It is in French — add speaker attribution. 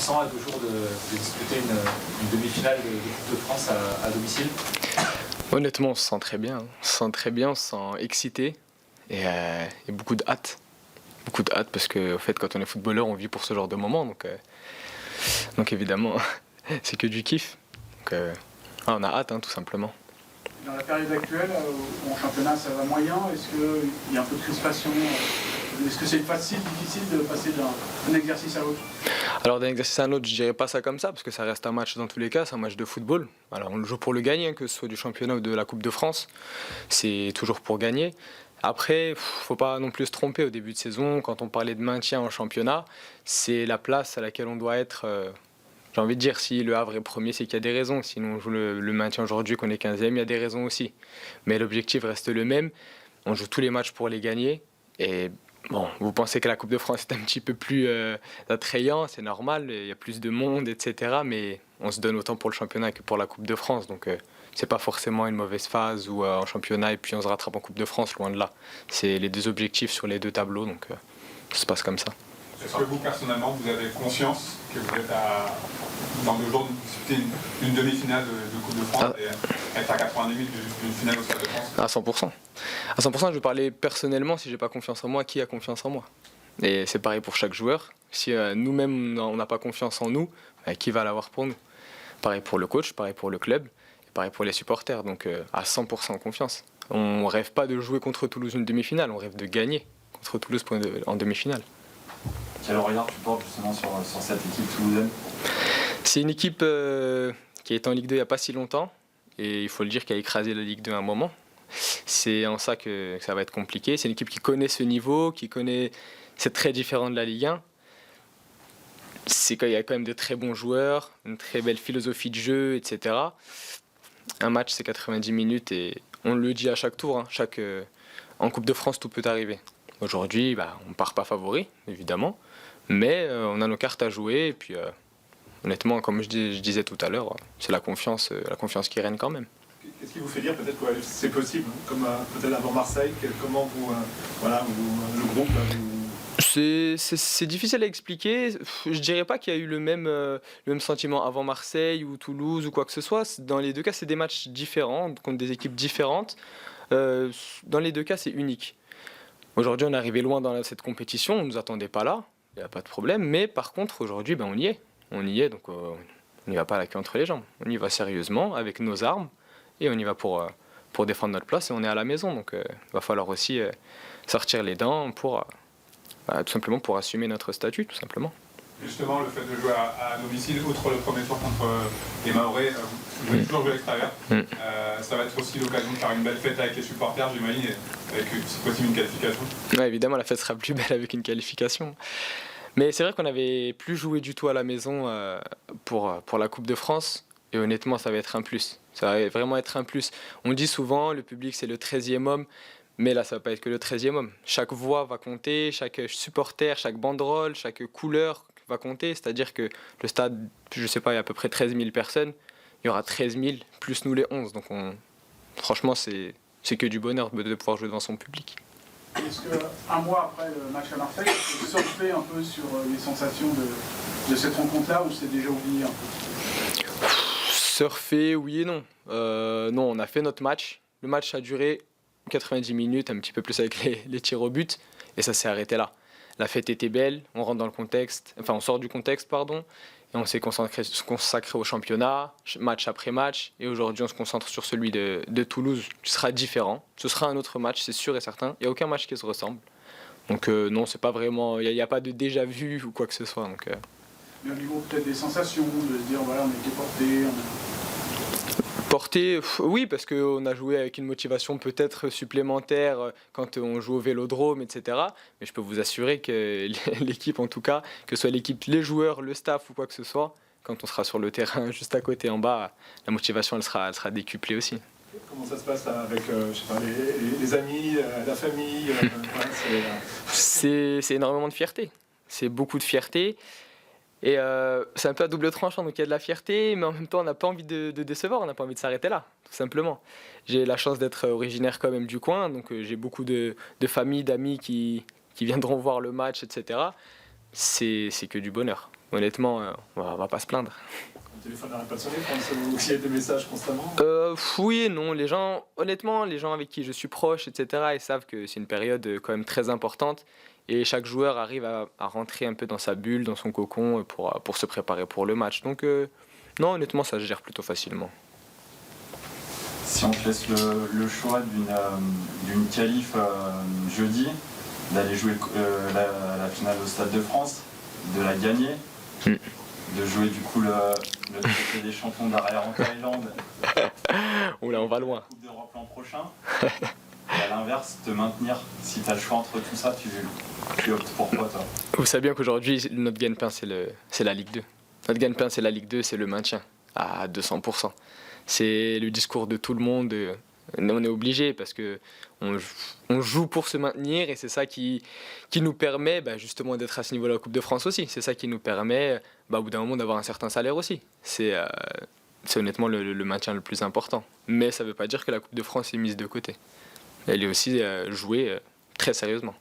Speaker 1: ressent à 2 jours de disputer une demi-finale de Coupe de France à domicile?
Speaker 2: Honnêtement, on se sent très bien. On se sent très bien, on se sent excité et beaucoup de hâte. Beaucoup de hâte parce que, en fait, quand on est footballeur, on vit pour ce genre de moment. Donc évidemment, c'est que du kiff. Donc, on a hâte, tout simplement.
Speaker 3: Dans la période actuelle, en championnat, ça va moyen. Est-ce qu'il y a un peu de crispation? Est-ce que c'est facile, difficile de passer d'un exercice à l'autre?
Speaker 2: Alors d'un exercice à un autre, je dirais pas ça comme ça, parce que ça reste un match dans tous les cas, c'est un match de football. Alors on le joue pour le gagner, que ce soit du championnat ou de la Coupe de France, c'est toujours pour gagner. Après, faut pas non plus se tromper au début de saison, quand on parlait de maintien en championnat, c'est la place à laquelle on doit être. J'ai envie de dire, si le Havre est premier, c'est qu'il y a des raisons. Sinon on joue le maintien aujourd'hui, qu'on est 15e, il y a des raisons aussi. Mais l'objectif reste le même, on joue tous les matchs pour les gagner. Et bon, vous pensez que la Coupe de France est un petit peu plus attrayant, c'est normal, il y a plus de monde, etc. Mais on se donne autant pour le championnat que pour la Coupe de France. Donc c'est pas forcément une mauvaise phase ou en championnat et puis on se rattrape en Coupe de France, loin de là. C'est les deux objectifs sur les deux tableaux, donc ça se passe comme ça.
Speaker 4: Est-ce que vous, personnellement, vous avez conscience que vous êtes dans 2 jours de disputer une demi-finale de Coupe de France et être à 90 minutes d'une finale au Stade de France?
Speaker 2: À 100%. À 100%, je vais parler personnellement, si j'ai pas confiance en moi, qui a confiance en moi? Et c'est pareil pour chaque joueur. Si nous-mêmes, on n'a pas confiance en nous, qui va l'avoir pour nous? Pareil pour le coach, pareil pour le club, et pareil pour les supporters. Donc à 100% confiance. On rêve pas de jouer contre Toulouse une demi-finale, on rêve de gagner contre Toulouse en demi-finale.
Speaker 1: Quel regard tu portes justement sur cette équipe toulousaine?
Speaker 2: C'est une équipe qui est en Ligue 2 il n'y a pas si longtemps, et il faut le dire, qui a écrasé la Ligue 2 à un moment. C'est en ça que ça va être compliqué. C'est une équipe qui connaît ce niveau, qui connaît... C'est très différent de la Ligue 1. Il y a quand même de très bons joueurs, une très belle philosophie de jeu, etc. Un match, c'est 90 minutes et on le dit à chaque tour. En Coupe de France, tout peut arriver. Aujourd'hui, on ne part pas favori, évidemment, mais on a nos cartes à jouer. Et puis, honnêtement, comme je disais tout à l'heure, c'est la confiance qui règne quand même.
Speaker 3: Qu'est-ce qui vous fait dire peut-être que c'est possible, comme peut-être avant Marseille? Comment le groupe
Speaker 2: C'est difficile à expliquer. Je dirais pas qu'il y a eu le même sentiment avant Marseille ou Toulouse ou quoi que ce soit. Dans les deux cas, c'est des matchs différents, contre des équipes différentes. Dans les deux cas, c'est unique. Aujourd'hui, on est arrivé loin dans cette compétition, on ne nous attendait pas là, il n'y a pas de problème. Mais par contre, aujourd'hui, on y est. On y est, donc on n'y va pas la queue entre les jambes. On y va sérieusement, avec nos armes, et on y va pour défendre notre place, et on est à la maison. Donc il va falloir aussi sortir les dents pour... tout simplement pour assumer notre statut, tout simplement.
Speaker 4: Justement, le fait de jouer à domicile, outre le premier tour contre les Mahorais, vous jouez toujours à l'extérieur. Ça va être aussi l'occasion de faire une belle fête avec les supporters, j'imagine, avec si possible une qualification.
Speaker 2: Ouais, évidemment, la fête sera plus belle avec une qualification. Mais c'est vrai qu'on n'avait plus joué du tout à la maison pour la Coupe de France. Et honnêtement, ça va être un plus. Ça va vraiment être un plus. On dit souvent, le public, c'est le 13e homme. Mais là, ça ne va pas être que le 13e homme. Chaque voix va compter, chaque supporter, chaque banderole, chaque couleur va compter. C'est-à-dire que le stade, je ne sais pas, il y a à peu près 13 000 personnes. Il y aura 13 000 plus nous les 11. Donc franchement, c'est que du bonheur de pouvoir jouer devant son public.
Speaker 3: Est-ce qu'un mois après le match à Marseille, vous surfez un peu sur les sensations de cette rencontre-là ou c'est déjà oublié un peu?
Speaker 2: Surfer, oui et non. Non, on a fait notre match. Le match a duré 90 minutes, un petit peu plus avec les tirs au but, et ça s'est arrêté là. La fête était belle, on rentre dans le contexte, on sort du contexte, et on s'est consacré au championnat, match après match, et aujourd'hui on se concentre sur celui de Toulouse, qui sera différent. Ce sera un autre match, c'est sûr et certain. Il n'y a aucun match qui se ressemble. Donc non, c'est pas vraiment, il n'y a pas de déjà vu ou quoi que ce soit. Donc,
Speaker 3: Mais au niveau peut-être des sensations, de se dire voilà, on a été porté.
Speaker 2: Porté, oui, parce qu'on a joué avec une motivation peut-être supplémentaire quand on joue au Vélodrome, etc. Mais je peux vous assurer que l'équipe, en tout cas, que ce soit l'équipe, les joueurs, le staff ou quoi que ce soit, quand on sera sur le terrain juste à côté en bas, la motivation elle sera décuplée aussi.
Speaker 3: Comment ça se passe là, avec je sais pas, les amis, la famille
Speaker 2: C'est énormément de fierté. C'est beaucoup de fierté. Et c'est un peu à double tranchant, donc il y a de la fierté, mais en même temps on n'a pas envie de décevoir, on n'a pas envie de s'arrêter là, tout simplement. J'ai la chance d'être originaire quand même du coin, donc j'ai beaucoup de familles, d'amis qui viendront voir le match, etc. C'est que du bonheur. honnêtement, on va pas se plaindre.
Speaker 3: Le téléphone n'arrête pas de sonner, il y a des messages constamment.
Speaker 2: Oui et non, honnêtement, les gens avec qui je suis proche, etc., ils savent que c'est une période quand même très importante et chaque joueur arrive à rentrer un peu dans sa bulle, dans son cocon pour se préparer pour le match. Donc non, honnêtement, ça se gère plutôt facilement.
Speaker 5: Si on te laisse le choix d'une qualif jeudi, d'aller jouer la finale au Stade de France, de la gagner, de jouer du coup le trophée des champions d'arrière en Thaïlande,
Speaker 2: Oula, on va loin.
Speaker 5: la Coupe d'Europe l'an prochain, et à l'inverse, te maintenir. Si tu as le choix entre tout ça, tu optes pour quoi toi?
Speaker 2: Vous savez bien qu'aujourd'hui, notre gagne-pain, c'est la Ligue 2. Notre gagne-pain, c'est la Ligue 2, c'est le maintien à 200%. C'est le discours de tout le monde. On est obligé parce que on joue pour se maintenir et c'est ça qui nous permet justement d'être à ce niveau de la Coupe de France aussi. C'est ça qui nous permet au bout d'un moment d'avoir un certain salaire aussi. C'est honnêtement le maintien le plus important. Mais ça ne veut pas dire que la Coupe de France est mise de côté. Elle est aussi jouée très sérieusement.